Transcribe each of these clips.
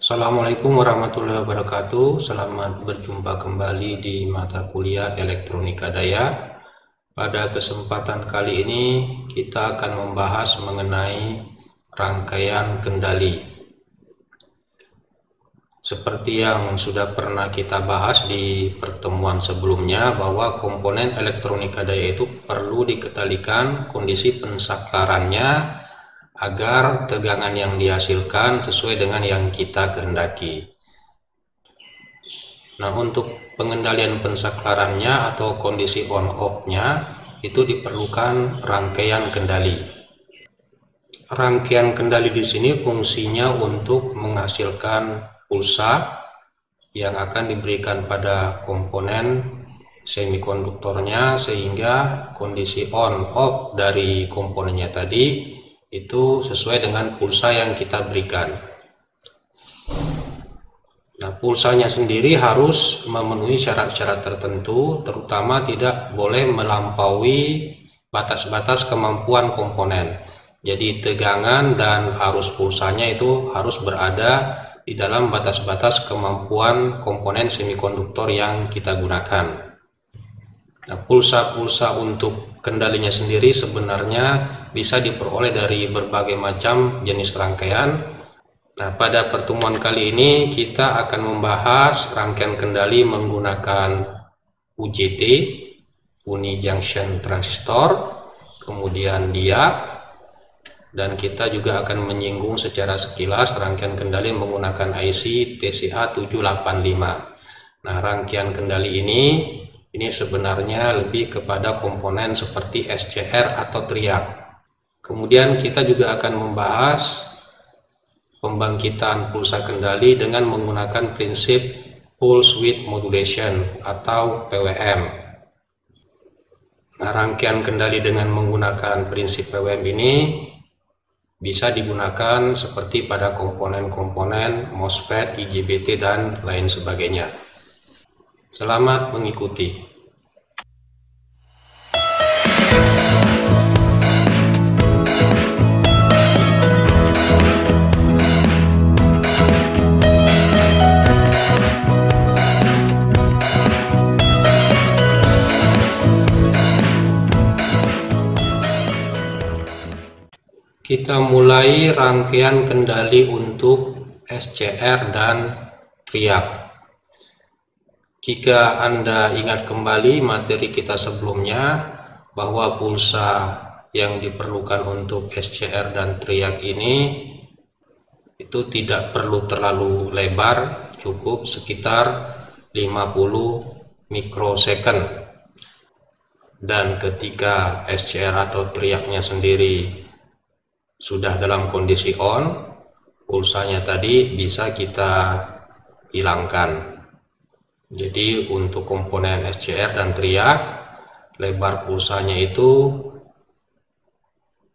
Assalamualaikum warahmatullahi wabarakatuh. Selamat berjumpa kembali di mata kuliah Elektronika Daya. Pada kesempatan kali ini kita akan membahas mengenai rangkaian kendali. Seperti yang sudah pernah kita bahas di pertemuan sebelumnya, bahwa komponen elektronika daya itu perlu dikendalikan kondisi pensaklarannya agar tegangan yang dihasilkan sesuai dengan yang kita kehendaki. Nah, untuk pengendalian pensaklarannya atau kondisi on-off-nya itu diperlukan rangkaian kendali. Rangkaian kendali di sini fungsinya untuk menghasilkan pulsa yang akan diberikan pada komponen semikonduktornya, sehingga kondisi on-off dari komponennya tadi itu sesuai dengan pulsa yang kita berikan. Nah, pulsanya sendiri harus memenuhi syarat-syarat tertentu, terutama tidak boleh melampaui batas-batas kemampuan komponen. Jadi tegangan dan arus pulsanya itu harus berada di dalam batas-batas kemampuan komponen semikonduktor yang kita gunakan. Nah, pulsa-pulsa untuk kendalinya sendiri sebenarnya bisa diperoleh dari berbagai macam jenis rangkaian. Nah, pada pertemuan kali ini kita akan membahas rangkaian kendali menggunakan UJT, Uni Junction Transistor, kemudian diag, dan kita juga akan menyinggung secara sekilas rangkaian kendali menggunakan IC TCA785. Nah, rangkaian kendali ini sebenarnya lebih kepada komponen seperti SCR atau triak. Kemudian kita juga akan membahas pembangkitan pulsa kendali dengan menggunakan prinsip Pulse Width Modulation atau PWM. Nah, rangkaian kendali dengan menggunakan prinsip PWM ini bisa digunakan seperti pada komponen-komponen MOSFET, IGBT, dan lain sebagainya. Selamat mengikuti. Kita mulai rangkaian kendali untuk SCR dan triak. Jika Anda ingat kembali materi kita sebelumnya, bahwa pulsa yang diperlukan untuk SCR dan triak ini itu tidak perlu terlalu lebar, cukup sekitar 50 mikrosecond. Dan ketika SCR atau triaknya sendiri sudah dalam kondisi on, pulsanya tadi bisa kita hilangkan. Jadi untuk komponen SCR dan triak, lebar pulsanya itu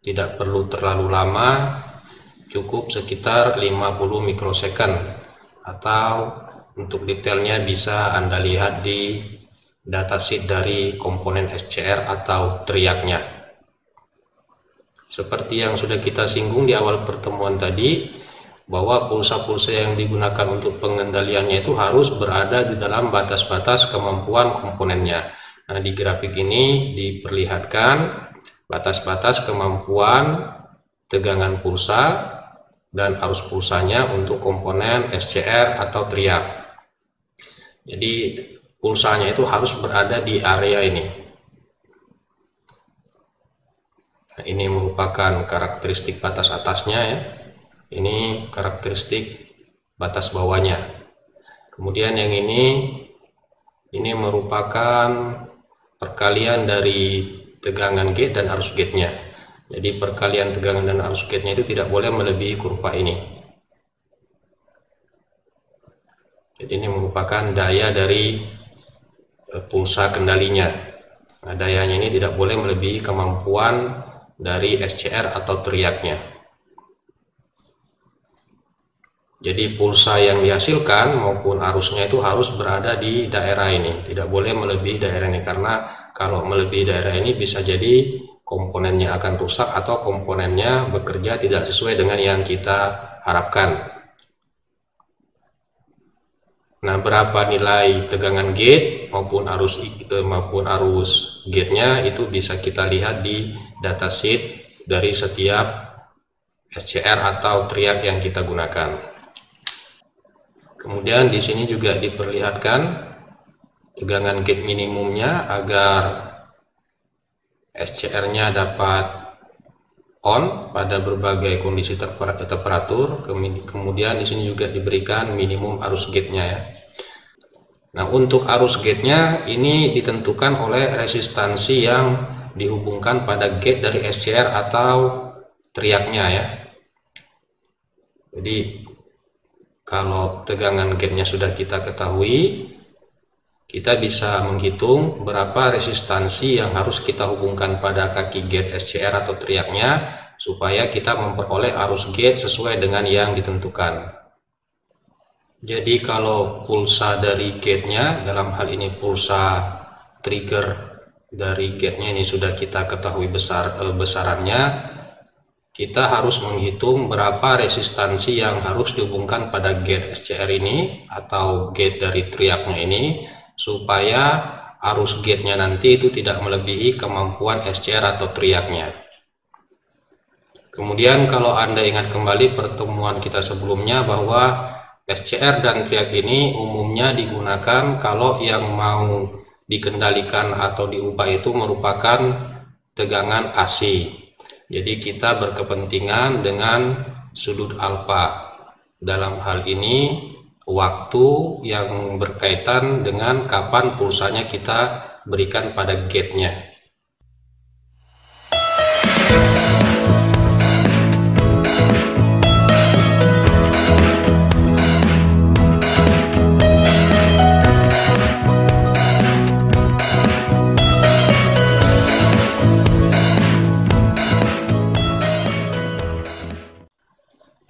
tidak perlu terlalu lama, cukup sekitar 50 mikrosecond, atau untuk detailnya bisa Anda lihat di datasheet dari komponen SCR atau triaknya. Seperti yang sudah kita singgung di awal pertemuan tadi, bahwa pulsa-pulsa yang digunakan untuk pengendaliannya itu harus berada di dalam batas-batas kemampuan komponennya. Nah, di grafik ini diperlihatkan batas-batas kemampuan tegangan pulsa dan arus pulsanya untuk komponen SCR atau triak. Jadi pulsanya itu harus berada di area ini. Nah, ini merupakan karakteristik batas atasnya ya. Ini karakteristik batas bawahnya. Kemudian yang ini merupakan perkalian dari tegangan gate dan arus gate-nya. Jadi perkalian tegangan dan arus gate-nya itu tidak boleh melebihi kurva ini. Jadi ini merupakan daya dari pulsa kendalinya. Nah, dayanya ini tidak boleh melebihi kemampuan dari SCR atau triaknya. Jadi pulsa yang dihasilkan maupun arusnya itu harus berada di daerah ini, tidak boleh melebihi daerah ini, karena kalau melebihi daerah ini bisa jadi komponennya akan rusak atau komponennya bekerja tidak sesuai dengan yang kita harapkan. Nah, berapa nilai tegangan gate maupun arus gate-nya itu bisa kita lihat di datasheet dari setiap SCR atau triak yang kita gunakan. Kemudian di sini juga diperlihatkan tegangan gate minimumnya agar SCR-nya dapat on pada berbagai kondisi temperatur. Kemudian di sini juga diberikan minimum arus gate-nya ya. Nah, untuk arus gate-nya ini ditentukan oleh resistansi yang dihubungkan pada gate dari SCR atau triaknya ya. Jadi kalau tegangan gate-nya sudah kita ketahui, kita bisa menghitung berapa resistansi yang harus kita hubungkan pada kaki gate SCR atau triaknya supaya kita memperoleh arus gate sesuai dengan yang ditentukan. Jadi kalau pulsa dari gate-nya, dalam hal ini pulsa trigger dari gate-nya ini sudah kita ketahui besarannya, kita harus menghitung berapa resistansi yang harus dihubungkan pada gate SCR ini atau gate dari triaknya ini supaya arus gate-nya nanti itu tidak melebihi kemampuan SCR atau triaknya. Kemudian kalau Anda ingat kembali pertemuan kita sebelumnya bahwa SCR dan triak ini umumnya digunakan kalau yang mau dikendalikan atau diubah itu merupakan tegangan AC. Jadi kita berkepentingan dengan sudut alfa. Dalam hal ini waktu yang berkaitan dengan kapan pulsanya kita berikan pada gate-nya.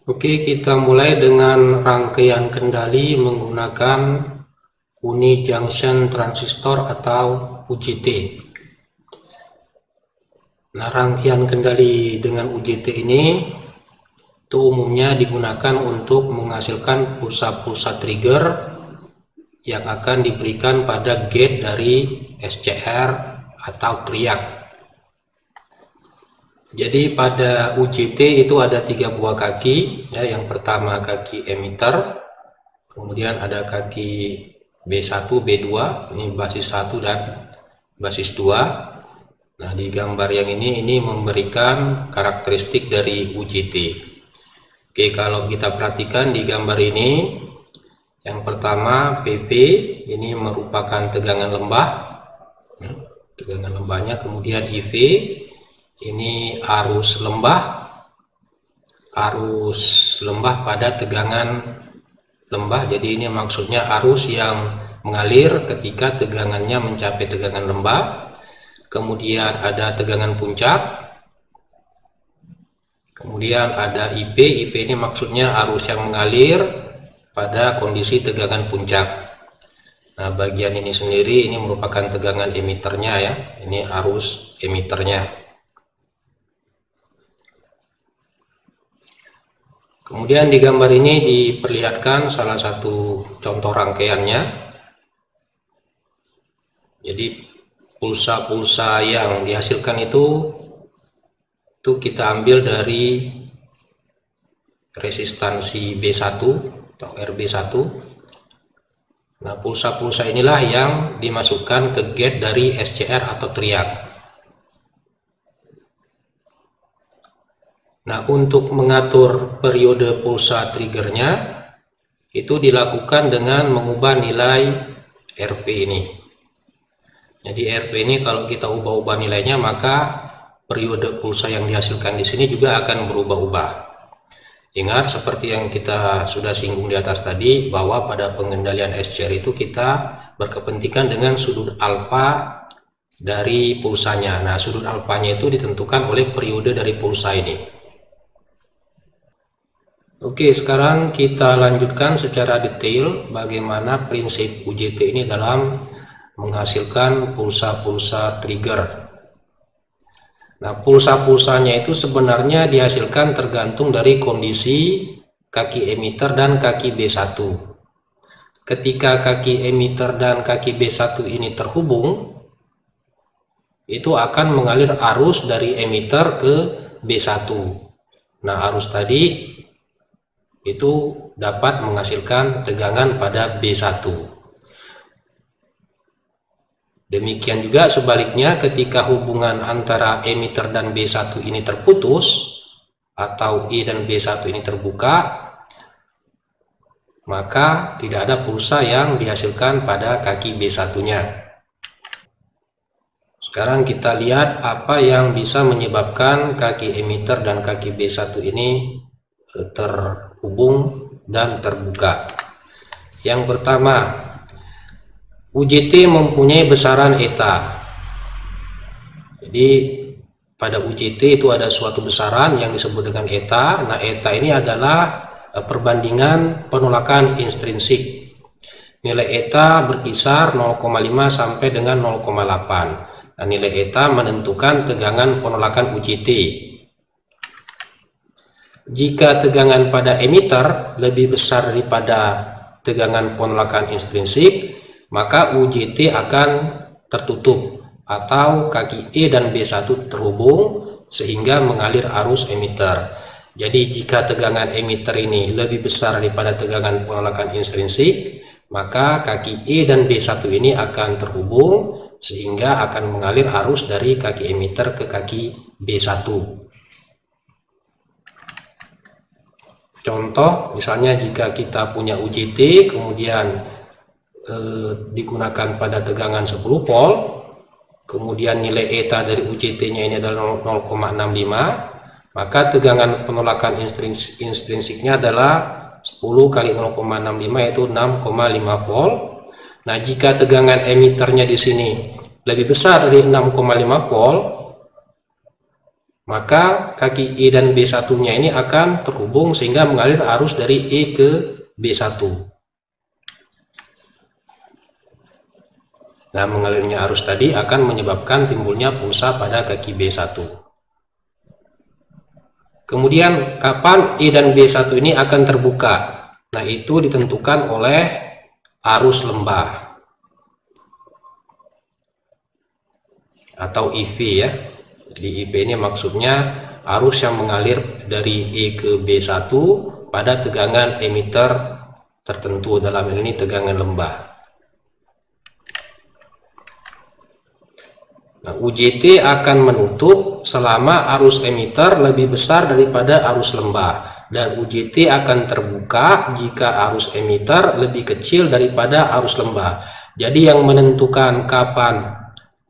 Oke, kita mulai dengan rangkaian kendali menggunakan Uni Junction Transistor atau UJT. Nah, rangkaian kendali dengan UJT ini itu umumnya digunakan untuk menghasilkan pulsa-pulsa trigger yang akan diberikan pada gate dari SCR atau triak. Jadi pada UJT itu ada 3 buah kaki ya. Yang pertama kaki emitter, kemudian ada kaki B1, B2, ini basis 1 dan basis 2. Nah, di gambar yang ini memberikan karakteristik dari UJT. Oke, kalau kita perhatikan di gambar ini, yang pertama PP ini merupakan tegangan lembah, tegangan lembahnya, kemudian IV ini arus lembah pada tegangan lembah. Jadi ini maksudnya arus yang mengalir ketika tegangannya mencapai tegangan lembah. Kemudian ada tegangan puncak, kemudian ada IP ini maksudnya arus yang mengalir pada kondisi tegangan puncak. Nah, bagian ini sendiri ini merupakan tegangan emiternya ya, ini arus emiternya. Kemudian di gambar ini diperlihatkan salah satu contoh rangkaiannya. Jadi pulsa-pulsa yang dihasilkan itu kita ambil dari resistansi B1 atau RB1. Nah, pulsa-pulsa inilah yang dimasukkan ke gate dari SCR atau triak. Nah, untuk mengatur periode pulsa triggernya itu dilakukan dengan mengubah nilai RP ini. Jadi RP ini kalau kita ubah-ubah nilainya, maka periode pulsa yang dihasilkan di sini juga akan berubah-ubah. Ingat seperti yang kita sudah singgung di atas tadi, bahwa pada pengendalian SCR itu kita berkepentingan dengan sudut alfa dari pulsanya. Nah, sudut alfanya itu ditentukan oleh periode dari pulsa ini. Oke, sekarang kita lanjutkan secara detail bagaimana prinsip UJT ini dalam menghasilkan pulsa-pulsa trigger. Nah, pulsa-pulsanya itu sebenarnya dihasilkan tergantung dari kondisi kaki emitter dan kaki B1. ketika kaki emitter dan kaki B1 ini terhubung, itu akan mengalir arus dari emitter ke B1. Nah, arus tadi itu dapat menghasilkan tegangan pada B1. Demikian juga sebaliknya, ketika hubungan antara emitter dan B1 ini terputus atau E dan B1 ini terbuka, maka tidak ada pulsa yang dihasilkan pada kaki B1-nya. Sekarang kita lihat apa yang bisa menyebabkan kaki emitter dan kaki B1 ini terhubung dan terbuka. Yang pertama, UJT mempunyai besaran eta. Jadi pada UJT itu ada suatu besaran yang disebut dengan eta. Nah, eta ini adalah perbandingan penolakan intrinsik. Nilai eta berkisar 0,5 sampai dengan 0,8. Nah, nilai eta menentukan tegangan penolakan UJT. Jika tegangan pada emitter lebih besar daripada tegangan penolakan intrinsik, maka UJT akan tertutup atau kaki E dan B1 terhubung sehingga mengalir arus emitter. Jadi jika tegangan emitter ini lebih besar daripada tegangan penolakan intrinsik, maka kaki E dan B1 ini akan terhubung sehingga akan mengalir arus dari kaki emitter ke kaki B1. Contoh, misalnya jika kita punya UJT kemudian digunakan pada tegangan 10 volt, kemudian nilai eta dari UJT-nya ini adalah 0,65, maka tegangan penolakan intrinsiknya adalah 10 kali 0,65 yaitu 6,5 volt. Nah, jika tegangan emitternya di sini lebih besar dari 6,5 volt, maka kaki E dan B1-nya ini akan terhubung sehingga mengalir arus dari E ke B1. Nah, mengalirnya arus tadi akan menyebabkan timbulnya pulsa pada kaki B1. Kemudian, kapan E dan B1 ini akan terbuka? Nah, itu ditentukan oleh arus lembah atau IV ya. Di IV ini maksudnya arus yang mengalir dari E ke B1 pada tegangan emitter tertentu, dalam ini tegangan lembah. Nah, UJT akan menutup selama arus emitter lebih besar daripada arus lembah, dan UJT akan terbuka jika arus emitter lebih kecil daripada arus lembah. Jadi yang menentukan kapan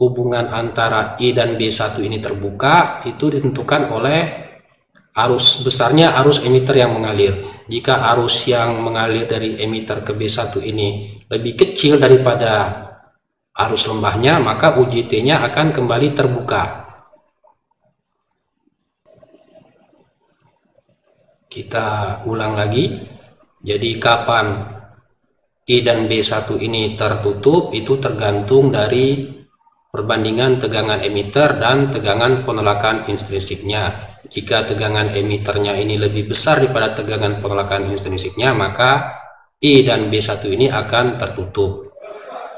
hubungan antara E dan B1 ini terbuka itu ditentukan oleh arus besarnya arus emitter yang mengalir. Jika arus yang mengalir dari emitter ke B1 ini lebih kecil daripada arus lembahnya, maka UJT-nya akan kembali terbuka. Kita ulang lagi. Jadi kapan E dan B1 ini tertutup itu tergantung dari perbandingan tegangan emitter dan tegangan penolakan intrinsiknya. Jika tegangan emitternya ini lebih besar daripada tegangan penolakan intrinsiknya, maka E dan B1 ini akan tertutup.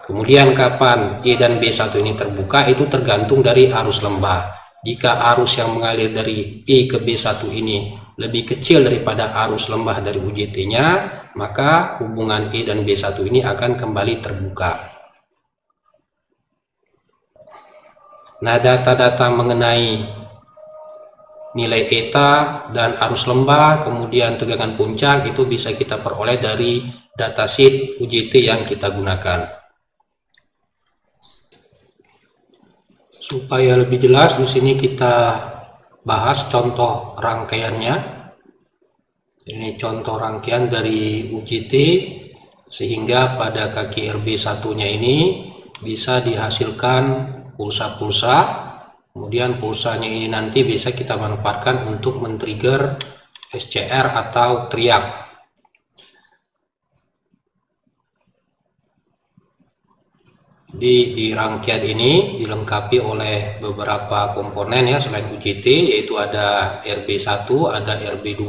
Kemudian kapan E dan B1 ini terbuka itu tergantung dari arus lembah. Jika arus yang mengalir dari E ke B1 ini lebih kecil daripada arus lembah dari UJT-nya, maka hubungan E dan B1 ini akan kembali terbuka. Nah, data-data mengenai nilai eta dan arus lembah, kemudian tegangan puncak itu bisa kita peroleh dari datasheet UJT yang kita gunakan. Supaya lebih jelas, di sini kita bahas contoh rangkaiannya. Ini contoh rangkaian dari UJT sehingga pada kaki RB1-nya ini bisa dihasilkan pulsa-pulsa. Kemudian pulsanya ini nanti bisa kita manfaatkan untuk men-trigger SCR atau teriak. Di rangkaian ini dilengkapi oleh beberapa komponen ya selain UJT, yaitu ada RB1, ada RB2,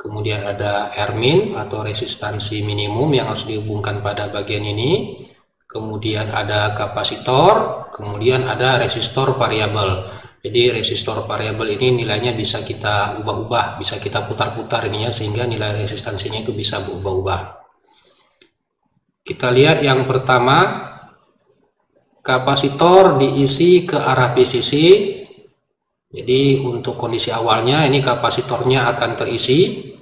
kemudian ada R-min atau resistansi minimum yang harus dihubungkan pada bagian ini, kemudian ada kapasitor, kemudian ada resistor variabel. Jadi resistor variabel ini nilainya bisa kita ubah-ubah, bisa kita putar-putar ini ya, sehingga nilai resistansinya itu bisa berubah-ubah. Kita lihat yang pertama, kapasitor diisi ke arah PCC. Jadi untuk kondisi awalnya ini kapasitornya akan terisi.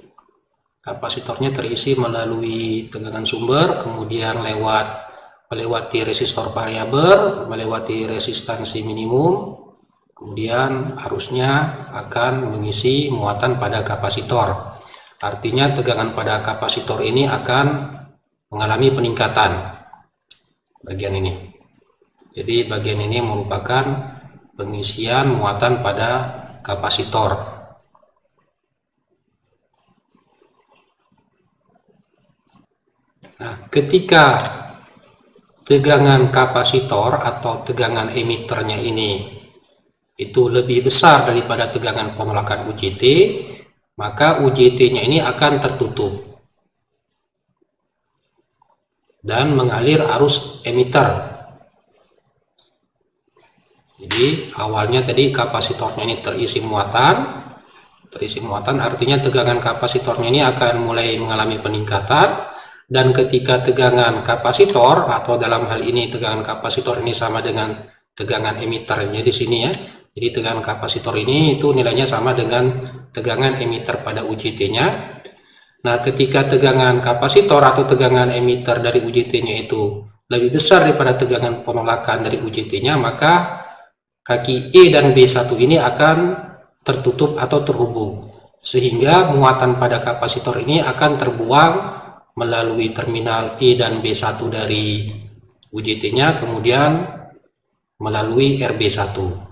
Kapasitornya terisi melalui tegangan sumber, kemudian melewati resistor variabel, melewati resistansi minimum, kemudian arusnya akan mengisi muatan pada kapasitor. Artinya tegangan pada kapasitor ini akan mengalami peningkatan bagian ini. Jadi bagian ini merupakan pengisian muatan pada kapasitor. Nah, ketika tegangan kapasitor atau tegangan emiternya ini itu lebih besar daripada tegangan penolakan UJT, maka UJT-nya ini akan tertutup dan mengalir arus emiter. Jadi awalnya tadi kapasitornya ini terisi muatan artinya tegangan kapasitornya ini akan mulai mengalami peningkatan, dan ketika tegangan kapasitor atau dalam hal ini tegangan kapasitor ini sama dengan tegangan emiternya di sini ya. Jadi tegangan kapasitor ini itu nilainya sama dengan tegangan emiter pada UJT-nya. Nah, ketika tegangan kapasitor atau tegangan emiter dari UJT-nya itu lebih besar daripada tegangan penolakan dari UJT-nya, maka kaki E dan B1 ini akan tertutup atau terhubung, sehingga muatan pada kapasitor ini akan terbuang melalui terminal E dan B1 dari UJT-nya, kemudian melalui RB1.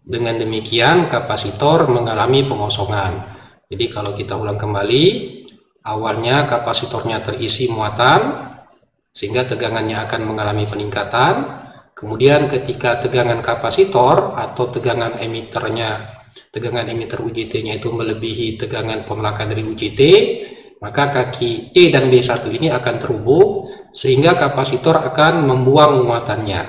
Dengan demikian kapasitor mengalami pengosongan. Jadi kalau kita ulang kembali, awalnya kapasitornya terisi muatan sehingga tegangannya akan mengalami peningkatan. Kemudian ketika tegangan kapasitor atau tegangan emiter UJT-nya itu melebihi tegangan penolakan dari UJT, maka kaki E dan B1 ini akan terhubung sehingga kapasitor akan membuang muatannya.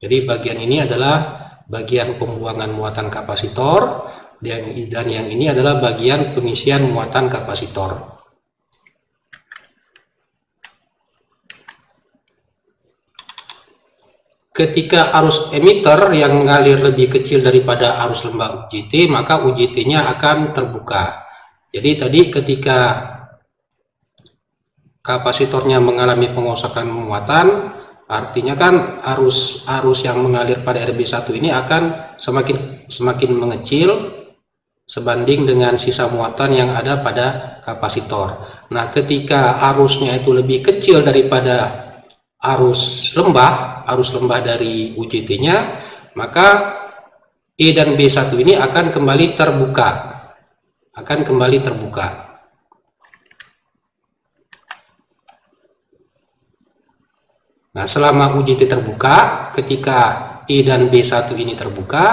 Jadi bagian ini adalah bagian pembuangan muatan kapasitor, dan yang ini adalah bagian pengisian muatan kapasitor. Ketika arus emiter yang mengalir lebih kecil daripada arus lembah UJT, maka UJT-nya akan terbuka. Jadi tadi ketika kapasitornya mengalami pengosongan muatan, artinya kan arus yang mengalir pada RB1 ini akan semakin mengecil sebanding dengan sisa muatan yang ada pada kapasitor. Nah, ketika arusnya itu lebih kecil daripada arus lembah dari UJT-nya, maka E dan B1 ini akan kembali terbuka. Nah, selama UJT terbuka, ketika E dan B1 ini terbuka,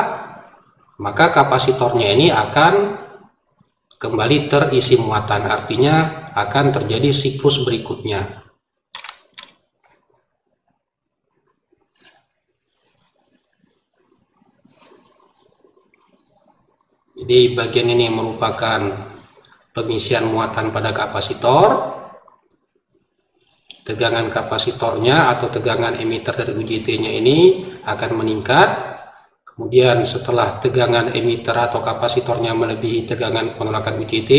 maka kapasitornya ini akan kembali terisi muatan, artinya akan terjadi siklus berikutnya. Jadi bagian ini merupakan pengisian muatan pada kapasitor. Tegangan kapasitornya atau tegangan emiter dari UJT-nya ini akan meningkat. Kemudian setelah tegangan emiter atau kapasitornya melebihi tegangan penolakan UJT,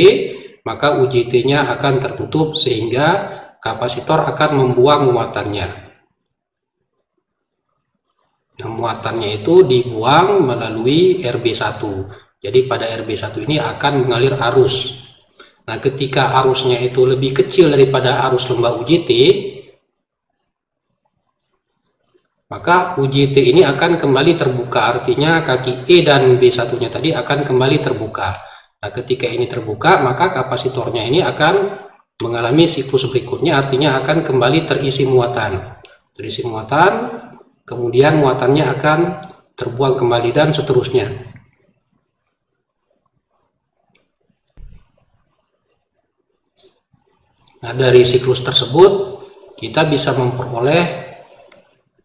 maka UJT-nya akan tertutup sehingga kapasitor akan membuang muatannya. Nah, muatannya itu dibuang melalui RB1. Jadi pada RB1 ini akan mengalir arus. Nah, ketika arusnya itu lebih kecil daripada arus lembah UJT, maka UJT ini akan kembali terbuka, artinya kaki E dan B1-nya tadi akan kembali terbuka. Nah, ketika ini terbuka, maka kapasitornya ini akan mengalami siklus berikutnya, artinya akan kembali terisi muatan. Kemudian muatannya akan terbuang kembali dan seterusnya. Nah, dari siklus tersebut kita bisa memperoleh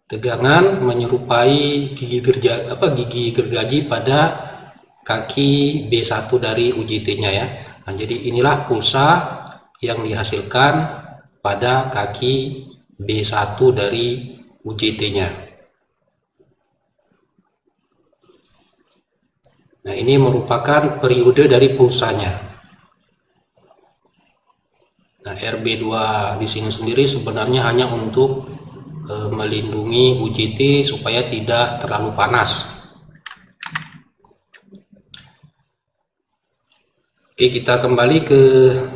tegangan menyerupai gigi gergaji pada kaki B1 dari UJT-nya ya. Nah, jadi inilah pulsa yang dihasilkan pada kaki B1 dari UJT-nya. Nah, ini merupakan periode dari pulsanya. Nah, RB2 di sini sendiri sebenarnya hanya untuk melindungi UJT supaya tidak terlalu panas. Oke, kita kembali ke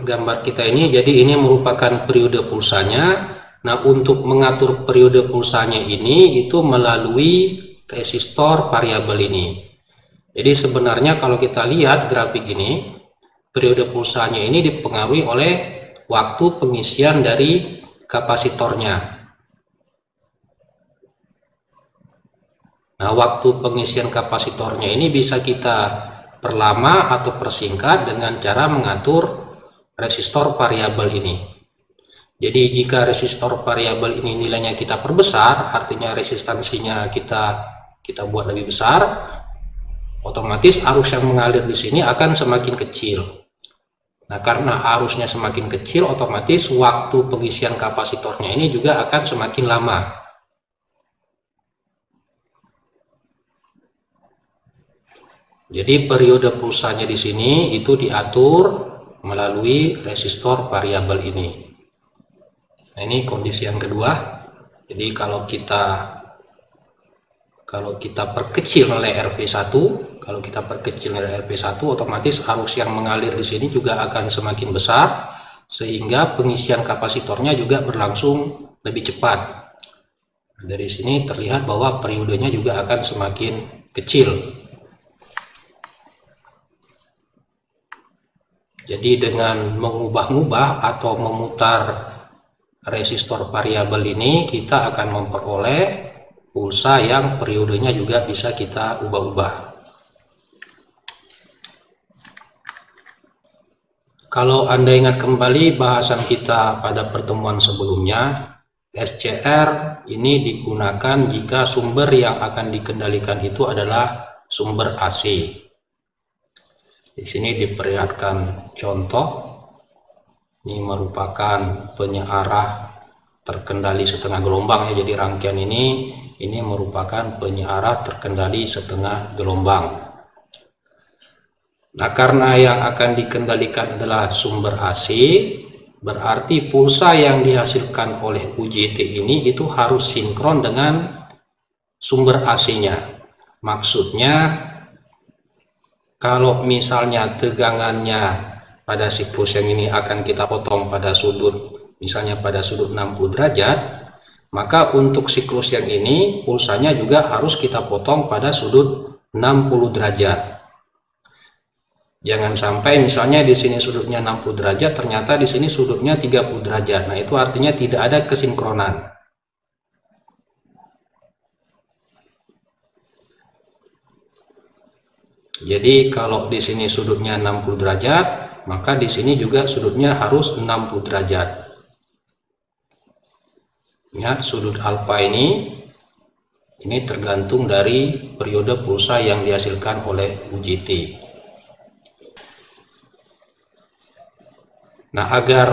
gambar kita ini. Jadi ini merupakan periode pulsanya. Nah, untuk mengatur periode pulsanya ini itu melalui resistor variabel ini. Jadi sebenarnya kalau kita lihat grafik ini, periode pulsanya ini dipengaruhi oleh waktu pengisian dari kapasitornya. Nah, waktu pengisian kapasitornya ini bisa kita perlama atau persingkat dengan cara mengatur resistor variabel ini. Jadi jika resistor variabel ini nilainya kita perbesar, artinya resistansinya kita buat lebih besar, otomatis arus yang mengalir di sini akan semakin kecil. Nah, karena arusnya semakin kecil, otomatis waktu pengisian kapasitornya ini juga akan semakin lama. Jadi periode pulsanya di sini itu diatur melalui resistor variabel ini. Nah, ini kondisi yang kedua. Jadi kalau kita perkecil nilai RV1, otomatis arus yang mengalir di sini juga akan semakin besar, sehingga pengisian kapasitornya juga berlangsung lebih cepat. Dari sini terlihat bahwa periodenya juga akan semakin kecil. Jadi dengan mengubah-ubah atau memutar resistor variabel ini, kita akan memperoleh pulsa yang periodenya juga bisa kita ubah-ubah. Kalau Anda ingat kembali bahasan kita pada pertemuan sebelumnya, SCR ini digunakan jika sumber yang akan dikendalikan itu adalah sumber AC. Di sini diperlihatkan contoh. Ini merupakan penyearah terkendali setengah gelombang ya. Jadi rangkaian ini merupakan penyearah terkendali setengah gelombang. Nah, karena yang akan dikendalikan adalah sumber AC, berarti pulsa yang dihasilkan oleh UJT ini itu harus sinkron dengan sumber AC-nya. Maksudnya, kalau misalnya tegangannya pada siklus yang ini akan kita potong pada sudut, misalnya pada sudut 60 derajat, maka untuk siklus yang ini pulsanya juga harus kita potong pada sudut 60 derajat. Jangan sampai misalnya di sini sudutnya 60 derajat, ternyata di sini sudutnya 30 derajat. Nah, itu artinya tidak ada kesinkronan. Jadi kalau di sini sudutnya 60 derajat, maka di sini juga sudutnya harus 60 derajat. Ingat, sudut alfa ini tergantung dari periode pulsa yang dihasilkan oleh UJT. Nah, agar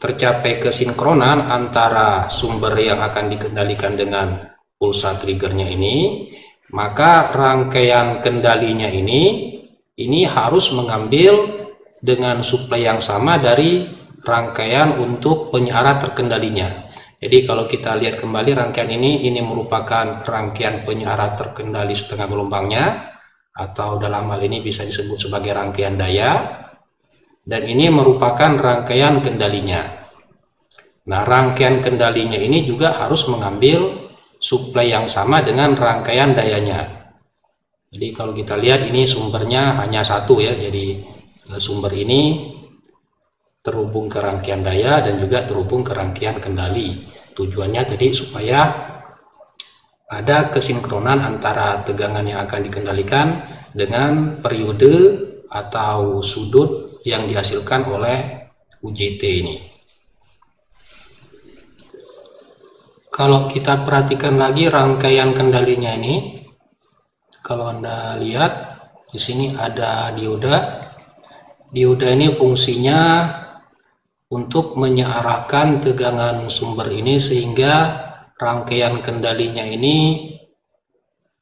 tercapai kesinkronan antara sumber yang akan dikendalikan dengan pulsa triggernya ini, maka rangkaian kendalinya ini harus mengambil dengan suplai yang sama dari rangkaian untuk penyearah terkendalinya. Jadi kalau kita lihat kembali rangkaian ini merupakan rangkaian penyearah terkendali setengah gelombangnya, atau dalam hal ini bisa disebut sebagai rangkaian daya, dan ini merupakan rangkaian kendalinya. Nah, rangkaian kendalinya ini juga harus mengambil suplai yang sama dengan rangkaian dayanya. Jadi kalau kita lihat ini sumbernya hanya satu ya, jadi sumber ini terhubung ke rangkaian daya dan juga terhubung ke rangkaian kendali. Tujuannya tadi supaya ada kesinkronan antara tegangan yang akan dikendalikan dengan periode atau sudut yang dihasilkan oleh UJT ini. Kalau kita perhatikan lagi rangkaian kendalinya ini, kalau Anda lihat di sini ada dioda. Dioda ini fungsinya untuk menyearahkan tegangan sumber ini sehingga rangkaian kendalinya ini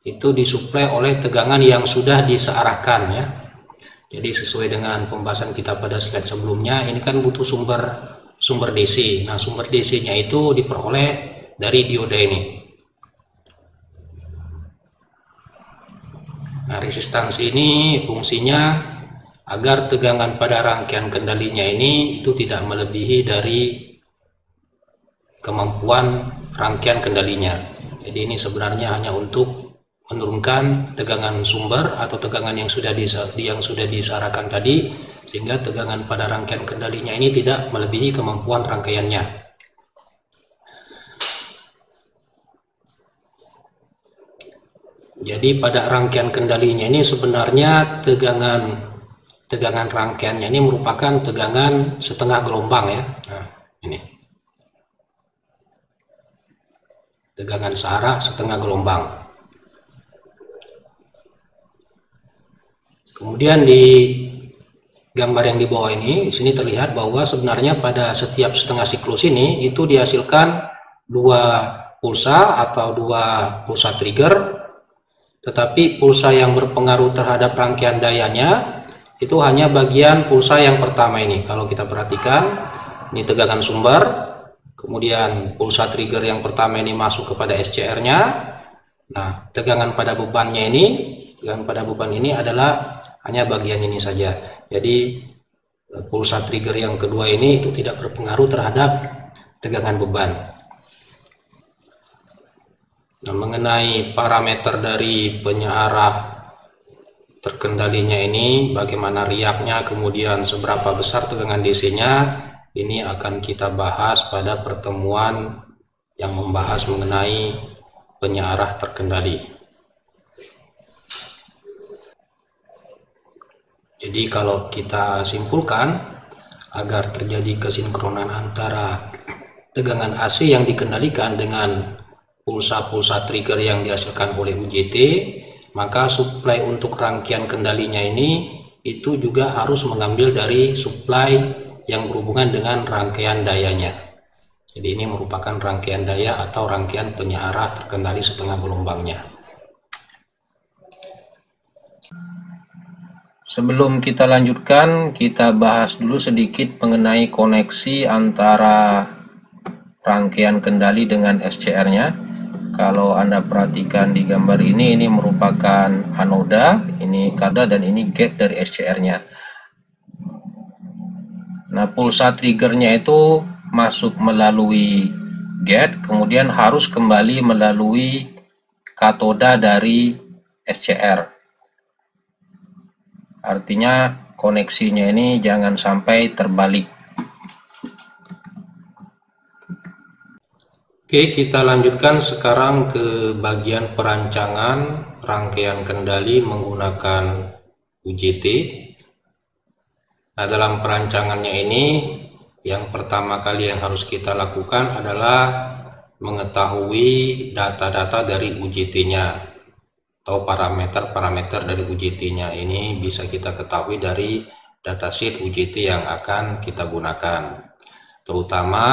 itu disuplai oleh tegangan yang sudah disearahkan ya. Jadi sesuai dengan pembahasan kita pada slide sebelumnya, ini kan butuh sumber DC. Nah, sumber DC-nya itu diperoleh dari dioda ini. Nah, resistansi ini fungsinya agar tegangan pada rangkaian kendalinya ini itu tidak melebihi dari kemampuan rangkaian kendalinya. Jadi ini sebenarnya hanya untuk menurunkan tegangan sumber atau tegangan yang sudah disearahkan tadi, sehingga tegangan pada rangkaian kendalinya ini tidak melebihi kemampuan rangkaiannya. Jadi pada rangkaian kendalinya ini sebenarnya tegangan rangkaiannya ini merupakan tegangan setengah gelombang ya. Nah, ini tegangan searah setengah gelombang. Kemudian di gambar yang di bawah ini, di sini terlihat bahwa sebenarnya pada setiap setengah siklus ini itu dihasilkan dua pulsa atau dua pulsa trigger, tetapi pulsa yang berpengaruh terhadap rangkaian dayanya itu hanya bagian pulsa yang pertama ini. Kalau kita perhatikan, ini tegangan sumber, kemudian pulsa trigger yang pertama ini masuk kepada SCR-nya. Nah, tegangan pada bebannya ini adalah hanya bagian ini saja. Jadi pulsa trigger yang kedua ini itu tidak berpengaruh terhadap tegangan beban. Nah, mengenai parameter dari penyearah terkendalinya ini, bagaimana riaknya, kemudian seberapa besar tegangan DC-nya, ini akan kita bahas pada pertemuan yang membahas mengenai penyearah terkendali. Jadi kalau kita simpulkan, agar terjadi kesinkronan antara tegangan AC yang dikendalikan dengan pulsa-pulsa trigger yang dihasilkan oleh UJT, maka suplai untuk rangkaian kendalinya ini itu juga harus mengambil dari suplai yang berhubungan dengan rangkaian dayanya. Jadi ini merupakan rangkaian daya atau rangkaian penyearah terkendali setengah gelombangnya. Sebelum kita lanjutkan, kita bahas dulu sedikit mengenai koneksi antara rangkaian kendali dengan SCR-nya. Kalau Anda perhatikan di gambar ini merupakan anoda, ini kada, dan ini gate dari SCR-nya. Nah, pulsa triggernya itu masuk melalui gate, kemudian harus kembali melalui katoda dari SCR. Artinya koneksinya ini jangan sampai terbalik. Oke, kita lanjutkan sekarang ke bagian perancangan rangkaian kendali menggunakan UJT. Nah, dalam perancangannya ini, yang pertama kali yang harus kita lakukan adalah mengetahui data-data dari UJT-nya atau parameter-parameter dari UJT-nya. Ini bisa kita ketahui dari datasheet UJT yang akan kita gunakan, terutama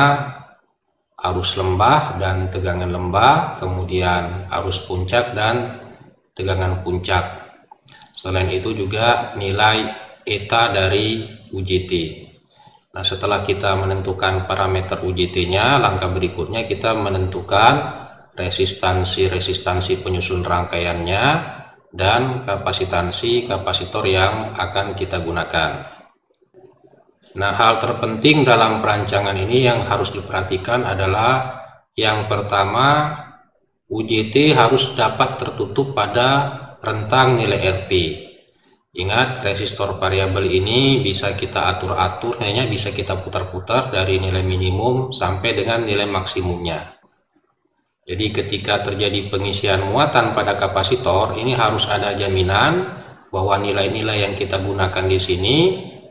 arus lembah dan tegangan lembah, kemudian arus puncak dan tegangan puncak. Selain itu juga nilai eta dari UJT. Nah, setelah kita menentukan parameter UJT-nya, langkah berikutnya kita menentukan resistansi penyusun rangkaiannya dan kapasitansi kapasitor yang akan kita gunakan. Nah, hal terpenting dalam perancangan ini yang harus diperhatikan adalah yang pertama, UJT harus dapat tertutup pada rentang nilai RP. Ingat, resistor variabel ini bisa kita atur-atur, nilainya bisa kita putar-putar dari nilai minimum sampai dengan nilai maksimumnya. Jadi ketika terjadi pengisian muatan pada kapasitor, ini harus ada jaminan bahwa nilai-nilai yang kita gunakan di sini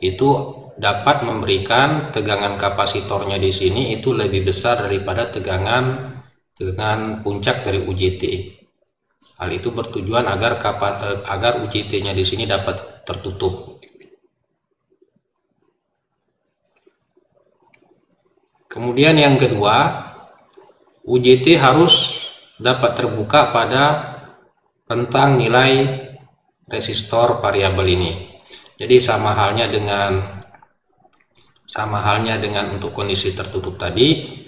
itu dapat memberikan tegangan kapasitornya di sini itu lebih besar daripada tegangan dengan puncak dari UJT. Hal itu bertujuan agar UJT-nya di sini dapat tertutup. Kemudian yang kedua, UJT harus dapat terbuka pada rentang nilai resistor variabel ini. Jadi sama halnya dengan untuk kondisi tertutup tadi,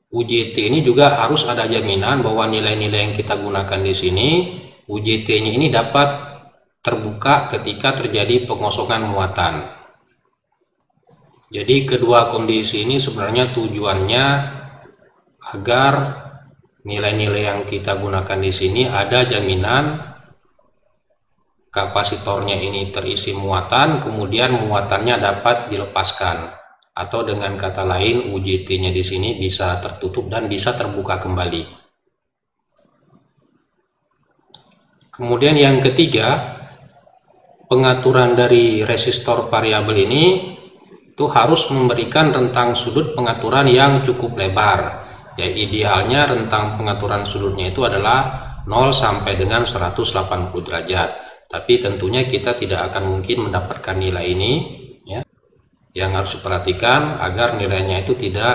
UJT ini juga harus ada jaminan bahwa nilai-nilai yang kita gunakan di sini, UJT-nya ini dapat terbuka ketika terjadi pengosongan muatan. Jadi kedua kondisi ini sebenarnya tujuannya agar nilai-nilai yang kita gunakan di sini ada jaminan kapasitornya ini terisi muatan, kemudian muatannya dapat dilepaskan. Atau dengan kata lain, UJT-nya di sini bisa tertutup dan bisa terbuka kembali. Kemudian yang ketiga, pengaturan dari resistor variabel ini itu harus memberikan rentang sudut pengaturan yang cukup lebar. Ya, idealnya rentang pengaturan sudutnya itu adalah 0 sampai dengan 180 derajat. Tapi tentunya kita tidak akan mungkin mendapatkan nilai ini. Yang harus diperhatikan agar nilainya itu tidak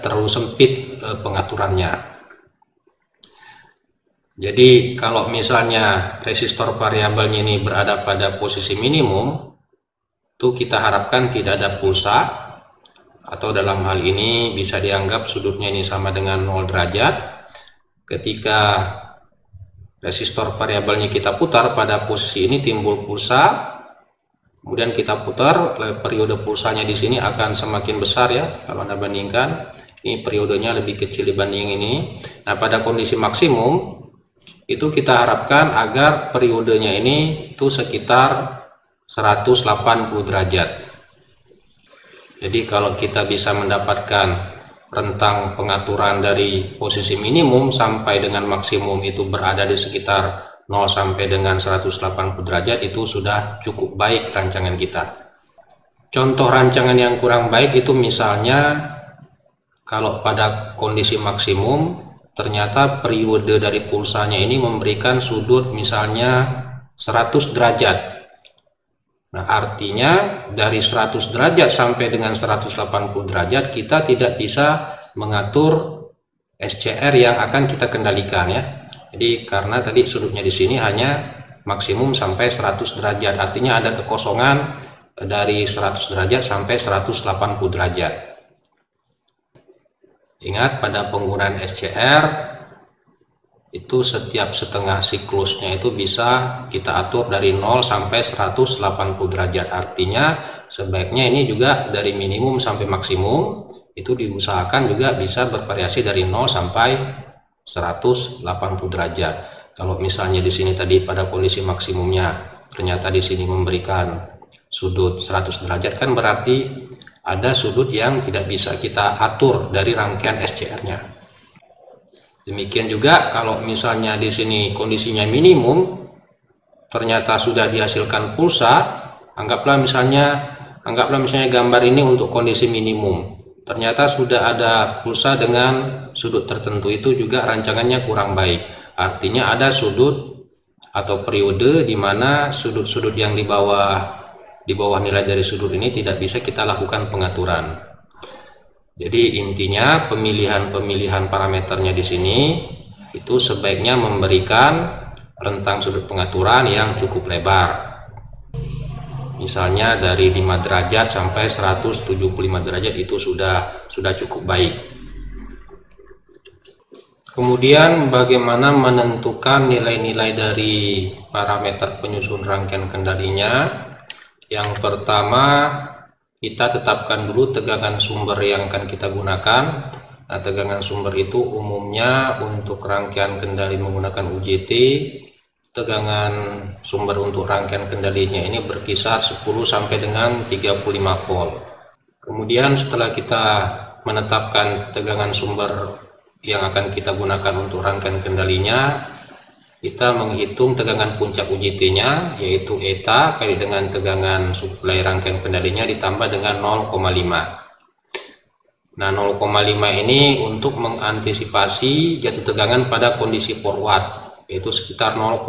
terlalu sempit pengaturannya. Jadi kalau misalnya resistor variabelnya ini berada pada posisi minimum, itu kita harapkan tidak ada pulsa, atau dalam hal ini bisa dianggap sudutnya ini sama dengan 0 derajat. Ketika resistor variabelnya kita putar pada posisi ini timbul pulsa. Kemudian kita putar, periode pulsanya di sini akan semakin besar ya. Kalau Anda bandingkan, ini periodenya lebih kecil dibanding ini. Nah, pada kondisi maksimum itu kita harapkan agar periodenya ini itu sekitar 180 derajat. Jadi kalau kita bisa mendapatkan rentang pengaturan dari posisi minimum sampai dengan maksimum itu berada di sekitar 0 sampai dengan 180 derajat, itu sudah cukup baik rancangan kita. Contoh rancangan yang kurang baik itu misalnya kalau pada kondisi maksimum ternyata periode dari pulsanya ini memberikan sudut misalnya 100 derajat. Nah, artinya dari 100 derajat sampai dengan 180 derajat kita tidak bisa mengatur SCR yang akan kita kendalikan ya. Jadi karena tadi sudutnya di sini hanya maksimum sampai 100 derajat, artinya ada kekosongan dari 100 derajat sampai 180 derajat. Ingat, pada penggunaan SCR itu setiap setengah siklusnya itu bisa kita atur dari 0 sampai 180 derajat. Artinya sebaiknya ini juga dari minimum sampai maksimum itu diusahakan juga bisa bervariasi dari 0 sampai 180 derajat. Kalau misalnya di sini tadi pada kondisi maksimumnya ternyata di sini memberikan sudut 100 derajat, kan berarti ada sudut yang tidak bisa kita atur dari rangkaian SCR-nya. Demikian juga kalau misalnya di sini kondisinya minimum ternyata sudah dihasilkan pulsa, anggaplah misalnya gambar ini untuk kondisi minimum. Ternyata sudah ada pulsa dengan sudut tertentu, itu juga rancangannya kurang baik. Artinya ada sudut atau periode di mana sudut-sudut yang di bawah nilai dari sudut ini tidak bisa kita lakukan pengaturan. Jadi intinya pemilihan parameternya di sini itu sebaiknya memberikan rentang sudut pengaturan yang cukup lebar. Misalnya dari 5 derajat sampai 175 derajat itu sudah cukup baik. Kemudian bagaimana menentukan nilai-nilai dari parameter penyusun rangkaian kendalinya? Yang pertama, kita tetapkan dulu tegangan sumber yang akan kita gunakan. Nah, tegangan sumber itu umumnya untuk rangkaian kendali menggunakan UJT, tegangan sumber untuk rangkaian kendalinya ini berkisar 10 sampai dengan 35 volt. Kemudian setelah kita menetapkan tegangan sumber yang akan kita gunakan untuk rangkaian kendalinya, kita menghitung tegangan puncak UJT-nya, yaitu eta kali dengan tegangan suplai rangkaian kendalinya ditambah dengan 0,5. Nah, 0,5 ini untuk mengantisipasi jatuh tegangan pada kondisi forward, yaitu sekitar 0,5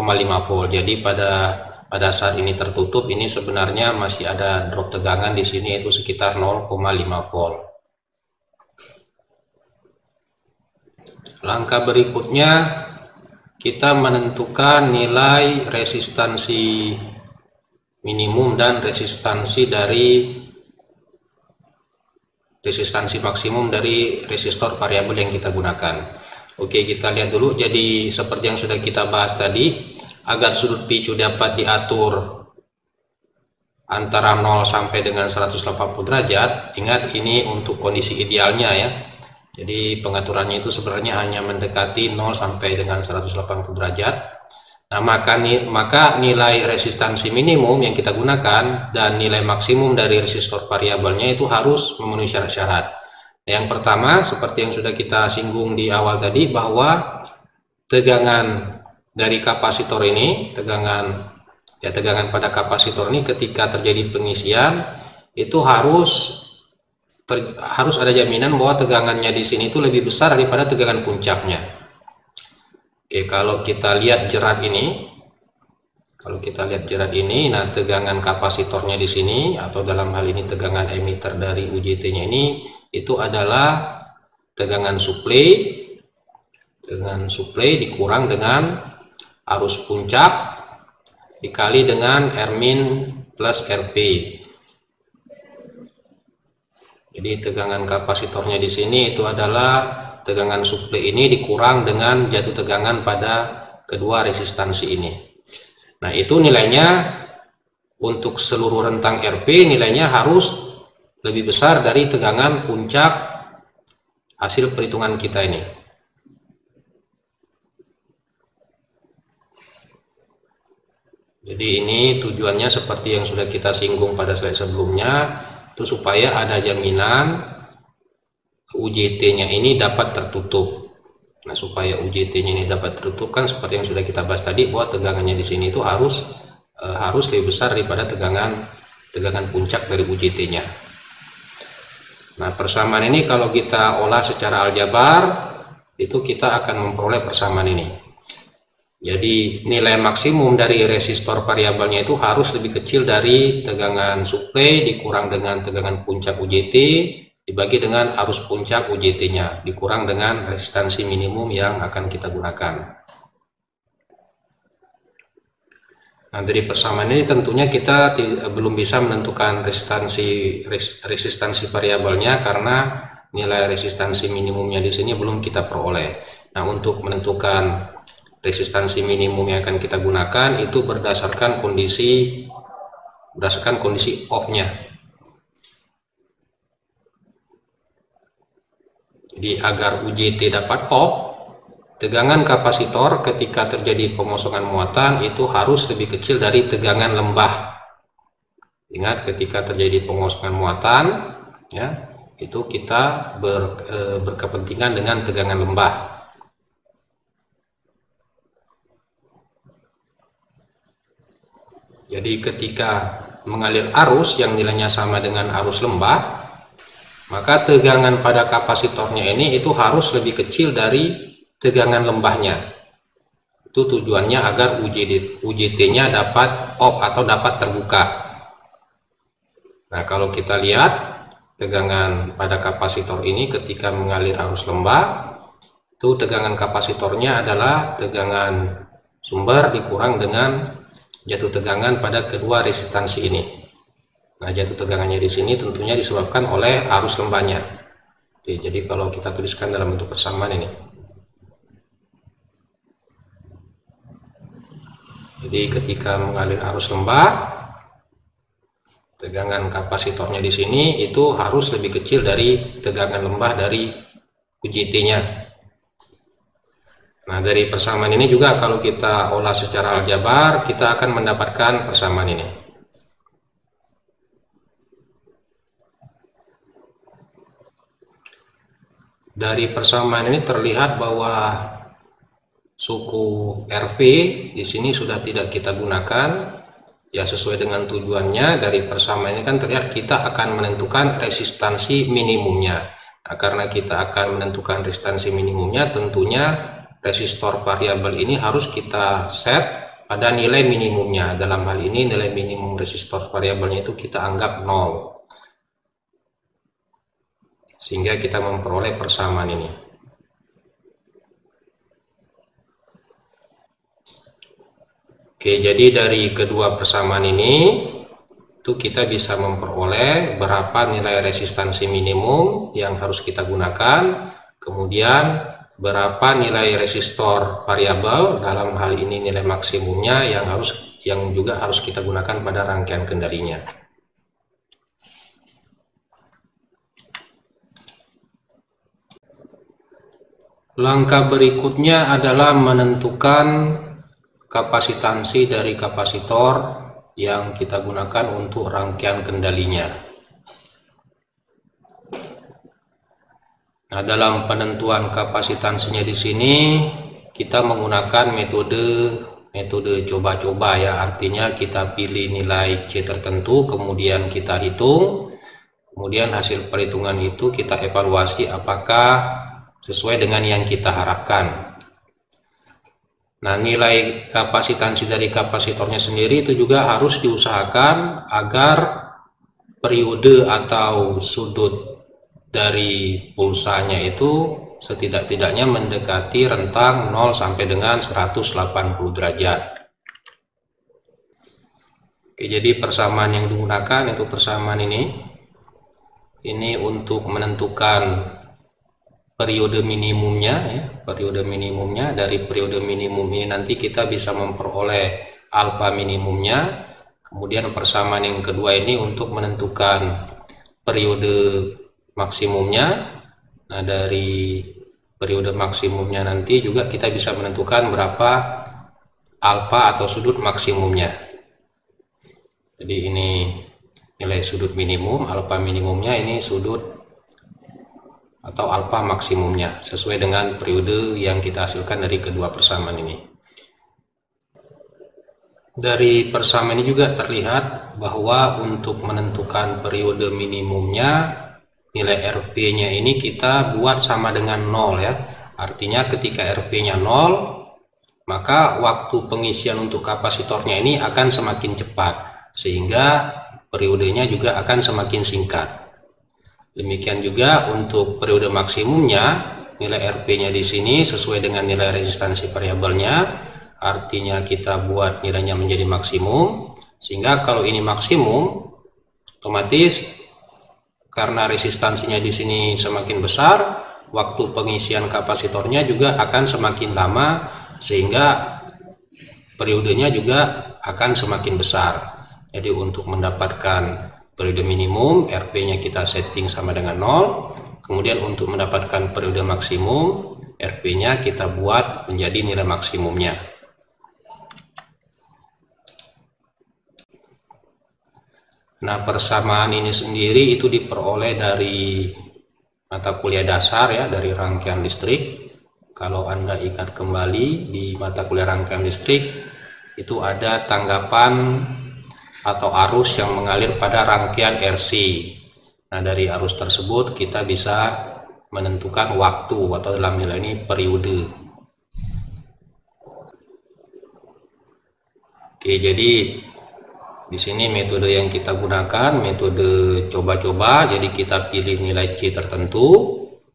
volt. Jadi pada saat ini tertutup, ini sebenarnya masih ada drop tegangan di sini, yaitu sekitar 0,5 volt. Langkah berikutnya, kita menentukan nilai resistansi minimum dan resistansi maksimum dari resistor variabel yang kita gunakan. Oke, kita lihat dulu. Jadi seperti yang sudah kita bahas tadi, agar sudut picu dapat diatur antara 0 sampai dengan 180 derajat, ingat ini untuk kondisi idealnya ya. Jadi pengaturannya itu sebenarnya hanya mendekati 0 sampai dengan 180 derajat. Nah, maka nilai resistansi minimum yang kita gunakan dan nilai maksimum dari resistor variabelnya itu harus memenuhi syarat-syarat. Yang pertama, seperti yang sudah kita singgung di awal tadi, bahwa tegangan dari kapasitor ini, tegangan pada kapasitor ini ketika terjadi pengisian itu harus ada jaminan bahwa tegangannya di sini itu lebih besar daripada tegangan puncaknya. Oke, kalau kita lihat jerat ini, nah tegangan kapasitornya di sini, atau dalam hal ini tegangan emitter dari UJT-nya ini, itu adalah tegangan suplai dikurang dengan arus puncak dikali dengan Rmin plus Rp. Jadi tegangan kapasitornya di sini itu adalah tegangan suplai ini dikurang dengan jatuh tegangan pada kedua resistansi ini. Nah, itu nilainya untuk seluruh rentang Rp nilainya harus lebih besar dari tegangan puncak hasil perhitungan kita ini. Jadi ini tujuannya seperti yang sudah kita singgung pada slide sebelumnya, itu supaya ada jaminan UJT-nya ini dapat tertutup. Nah, supaya UJT-nya ini dapat tertutup kan seperti yang sudah kita bahas tadi, bahwa tegangannya di sini itu harus lebih besar daripada tegangan puncak dari UJT-nya. Nah, persamaan ini kalau kita olah secara aljabar, itu kita akan memperoleh persamaan ini. Jadi nilai maksimum dari resistor variabelnya itu harus lebih kecil dari tegangan suplai dikurang dengan tegangan puncak UJT dibagi dengan arus puncak UJT-nya dikurang dengan resistansi minimum yang akan kita gunakan. Nah, dari persamaan ini tentunya kita belum bisa menentukan resistansi variabelnya karena nilai resistansi minimumnya di sini belum kita peroleh. Nah, untuk menentukan resistansi minimum yang akan kita gunakan itu berdasarkan kondisi off-nya. Jadi agar UJT dapat off, tegangan kapasitor ketika terjadi pengosongan muatan itu harus lebih kecil dari tegangan lembah. Ingat, ketika terjadi pengosongan muatan ya, itu kita berkepentingan dengan tegangan lembah. Jadi ketika mengalir arus yang nilainya sama dengan arus lembah, maka tegangan pada kapasitornya ini itu harus lebih kecil dari tegangan lembahnya. Itu tujuannya agar UJT-nya dapat off atau dapat terbuka. Nah, kalau kita lihat tegangan pada kapasitor ini ketika mengalir arus lembah, itu tegangan kapasitornya adalah tegangan sumber dikurang dengan jatuh tegangan pada kedua resistansi ini. Nah, jatuh tegangannya di sini tentunya disebabkan oleh arus lembahnya. Oke, jadi kalau kita tuliskan dalam bentuk persamaan ini. Jadi ketika mengalir arus lembah, tegangan kapasitornya di sini itu harus lebih kecil dari tegangan lembah dari UJT-nya. Nah, dari persamaan ini juga kalau kita olah secara aljabar, kita akan mendapatkan persamaan ini. Dari persamaan ini terlihat bahwa suku RV di sini sudah tidak kita gunakan, ya sesuai dengan tujuannya. Dari persamaan ini kan terlihat kita akan menentukan resistansi minimumnya. Nah, karena kita akan menentukan resistansi minimumnya, tentunya resistor variabel ini harus kita set pada nilai minimumnya. Dalam hal ini nilai minimum resistor variabelnya itu kita anggap 0. Sehingga kita memperoleh persamaan ini. Oke, jadi dari kedua persamaan ini itu kita bisa memperoleh berapa nilai resistansi minimum yang harus kita gunakan, kemudian berapa nilai resistor variabel, dalam hal ini nilai maksimumnya yang juga harus kita gunakan pada rangkaian kendalinya. Langkah berikutnya adalah menentukan kapasitansi dari kapasitor yang kita gunakan untuk rangkaian kendalinya. Nah, dalam penentuan kapasitansinya di sini kita menggunakan metode coba-coba ya, artinya kita pilih nilai C tertentu, kemudian kita hitung, kemudian hasil perhitungan itu kita evaluasi apakah sesuai dengan yang kita harapkan. Nah, nilai kapasitansi dari kapasitornya sendiri itu juga harus diusahakan agar periode atau sudut dari pulsanya itu setidak-tidaknya mendekati rentang 0 sampai dengan 180 derajat. Oke, jadi persamaan yang digunakan itu persamaan ini untuk menentukan periode minimumnya ya, periode minimumnya. Dari periode minimum ini nanti kita bisa memperoleh alfa minimumnya. Kemudian persamaan yang kedua ini untuk menentukan periode maksimumnya. Nah, dari periode maksimumnya nanti juga kita bisa menentukan berapa alfa atau sudut maksimumnya. Jadi ini nilai sudut minimum, alfa minimumnya, ini sudut atau alfa maksimumnya sesuai dengan periode yang kita hasilkan dari kedua persamaan ini. Dari persamaan ini juga terlihat bahwa untuk menentukan periode minimumnya, nilai RP-nya ini kita buat sama dengan 0 ya. Artinya ketika RP-nya 0, maka waktu pengisian untuk kapasitornya ini akan semakin cepat, sehingga periodenya juga akan semakin singkat. Demikian juga untuk periode maksimumnya, nilai RP-nya di sini sesuai dengan nilai resistansi variabelnya, artinya kita buat nilainya menjadi maksimum, sehingga kalau ini maksimum, otomatis karena resistansinya di sini semakin besar, waktu pengisian kapasitornya juga akan semakin lama, sehingga periodenya juga akan semakin besar. Jadi untuk mendapatkan periode minimum, RP-nya kita setting sama dengan 0. Kemudian untuk mendapatkan periode maksimum, RP-nya kita buat menjadi nilai maksimumnya. Nah, persamaan ini sendiri itu diperoleh dari mata kuliah dasar ya, dari rangkaian listrik. Kalau Anda ingat kembali di mata kuliah rangkaian listrik, itu ada tanggapan atau arus yang mengalir pada rangkaian RC. Nah, dari arus tersebut kita bisa menentukan waktu atau dalam nilai ini periode. Oke, jadi di sini metode yang kita gunakan metode coba-coba. Jadi kita pilih nilai C tertentu,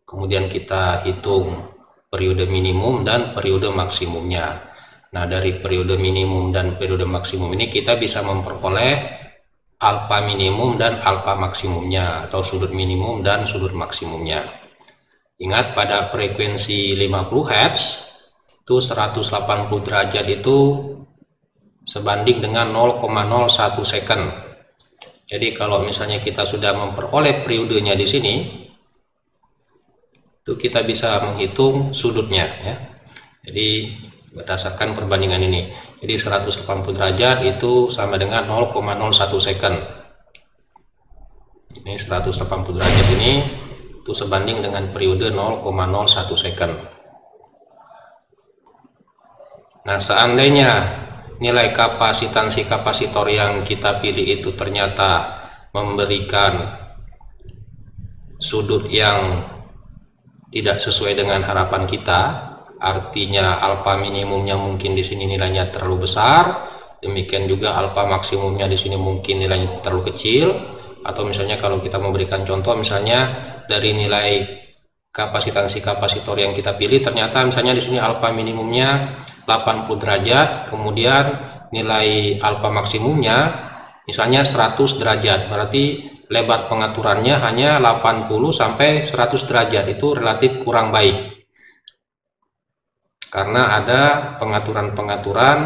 kemudian kita hitung periode minimum dan periode maksimumnya. Nah, dari periode minimum dan periode maksimum ini kita bisa memperoleh alfa minimum dan alfa maksimumnya, atau sudut minimum dan sudut maksimumnya. Ingat, pada frekuensi 50 Hz itu 180 derajat itu sebanding dengan 0,01 second. Jadi kalau misalnya kita sudah memperoleh periodenya di sini, itu kita bisa menghitung sudutnya ya. Jadi berdasarkan perbandingan ini, jadi 180 derajat itu sama dengan 0,01 second. Ini 180 derajat ini itu sebanding dengan periode 0,01 second. Nah, seandainya nilai kapasitansi kapasitor yang kita pilih itu ternyata memberikan sudut yang tidak sesuai dengan harapan kita, artinya alfa minimumnya mungkin di sini nilainya terlalu besar, demikian juga alfa maksimumnya di sini mungkin nilainya terlalu kecil, atau misalnya kalau kita memberikan contoh, misalnya dari nilai kapasitansi kapasitor yang kita pilih ternyata misalnya di sini alfa minimumnya 80 derajat, kemudian nilai alfa maksimumnya misalnya 100 derajat, berarti lebar pengaturannya hanya 80 sampai 100 derajat, itu relatif kurang baik. Karena ada pengaturan-pengaturan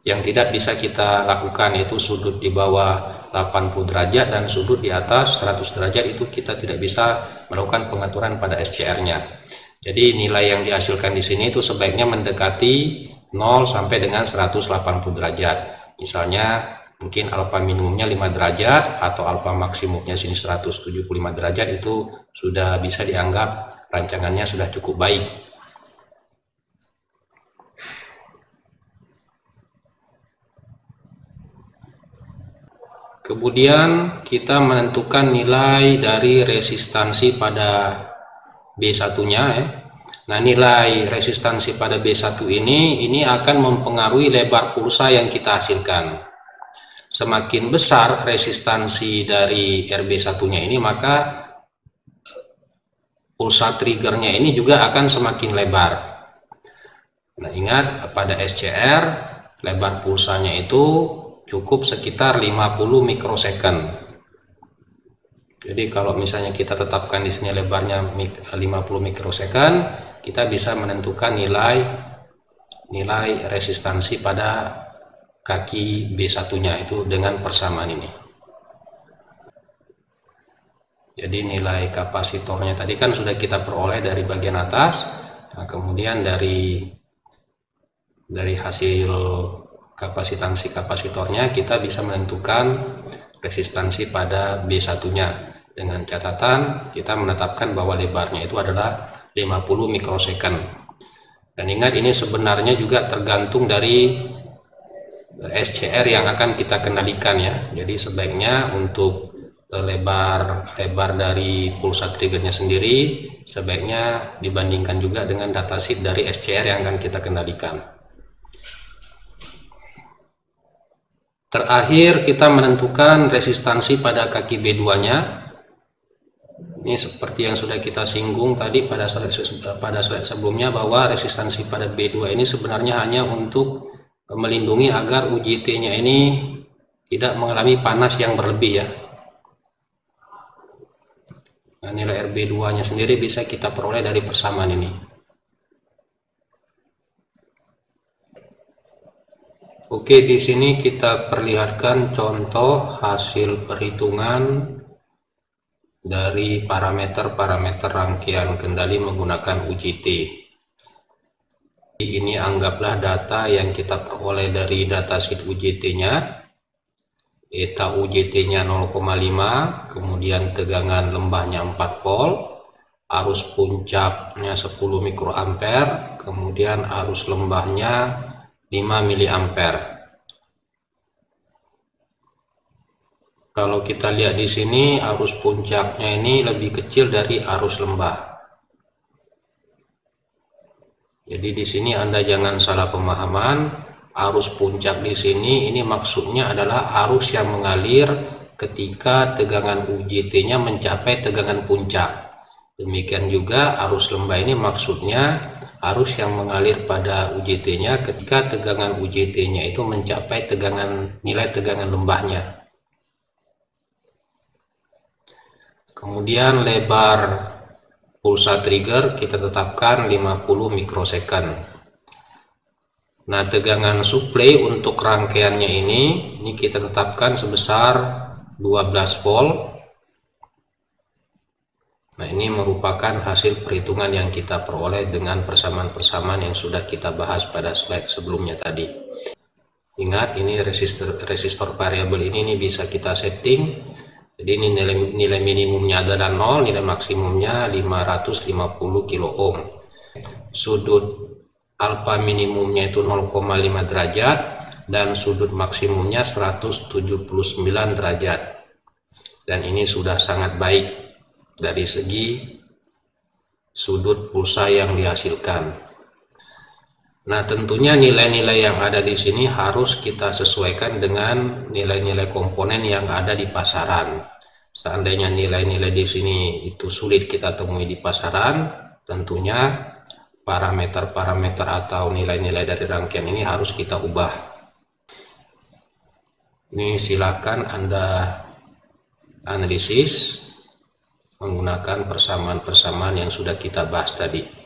yang tidak bisa kita lakukan, yaitu sudut di bawah 80 derajat dan sudut di atas 100 derajat, itu kita tidak bisa melakukan pengaturan pada SCR-nya. Jadi nilai yang dihasilkan di sini itu sebaiknya mendekati 0 sampai dengan 180 derajat. Misalnya mungkin alfa minimumnya 5 derajat atau alfa maksimumnya sini 175 derajat, itu sudah bisa dianggap rancangannya sudah cukup baik. Kemudian kita menentukan nilai dari resistansi pada B1-nya ya. Nah, nilai resistansi pada B1 ini akan mempengaruhi lebar pulsa yang kita hasilkan. Semakin besar resistansi dari RB1-nya ini, maka pulsa triggernya ini juga akan semakin lebar. Nah, ingat pada SCR lebar pulsanya itu cukup sekitar 50 mikrosecond. Jadi kalau misalnya kita tetapkan di sini lebarnya 50 mikrosecond, kita bisa menentukan nilai resistansi pada kaki B1-nya itu dengan persamaan ini. Jadi nilai kapasitornya tadi kan sudah kita peroleh dari bagian atas. Nah, kemudian dari hasil kapasitansi kapasitornya kita bisa menentukan resistansi pada B1-nya dengan catatan kita menetapkan bahwa lebarnya itu adalah 50 mikrosecond. Dan ingat, ini sebenarnya juga tergantung dari SCR yang akan kita kendalikan ya. Jadi sebaiknya untuk lebar dari pulsa triggernya sendiri sebaiknya dibandingkan juga dengan datasheet dari SCR yang akan kita kendalikan. Terakhir kita menentukan resistansi pada kaki B2-nya. Ini seperti yang sudah kita singgung tadi pada slide sebelumnya, bahwa resistansi pada B2 ini sebenarnya hanya untuk melindungi agar UJT-nya ini tidak mengalami panas yang berlebih ya. Nah, nilai RB2-nya sendiri bisa kita peroleh dari persamaan ini. Oke, di sini kita perlihatkan contoh hasil perhitungan dari parameter-parameter rangkaian kendali menggunakan UJT. Ini anggaplah data yang kita peroleh dari datasheet UJT-nya. Eta UJT-nya 0,5, kemudian tegangan lembahnya 4 volt, arus puncaknya 10 mikroampere, kemudian arus lembahnya 5 miliampere. Kalau kita lihat di sini arus puncaknya ini lebih kecil dari arus lembah. Jadi di sini Anda jangan salah pemahaman. Arus puncak di sini ini maksudnya adalah arus yang mengalir ketika tegangan UJT-nya mencapai tegangan puncak. Demikian juga arus lembah ini maksudnya arus yang mengalir pada UJT-nya ketika tegangan UJT-nya itu mencapai nilai tegangan lembahnya. Kemudian lebar pulsa trigger kita tetapkan 50 mikrosecond. Nah, tegangan supply untuk rangkaiannya ini kita tetapkan sebesar 12 volt. Nah, ini merupakan hasil perhitungan yang kita peroleh dengan persamaan-persamaan yang sudah kita bahas pada slide sebelumnya tadi. Ingat, ini resistor variabel ini bisa kita setting. Jadi ini nilai minimumnya adalah 0, nilai maksimumnya 550 kilo ohm. Sudut alfa minimumnya itu 0,5 derajat dan sudut maksimumnya 179 derajat. Dan ini sudah sangat baik dari segi sudut pulsa yang dihasilkan. Nah, tentunya nilai-nilai yang ada di sini harus kita sesuaikan dengan nilai-nilai komponen yang ada di pasaran. Seandainya nilai-nilai di sini itu sulit kita temui di pasaran, tentunya parameter-parameter atau nilai-nilai dari rangkaian ini harus kita ubah. Ini silakan Anda analisis menggunakan persamaan-persamaan yang sudah kita bahas tadi.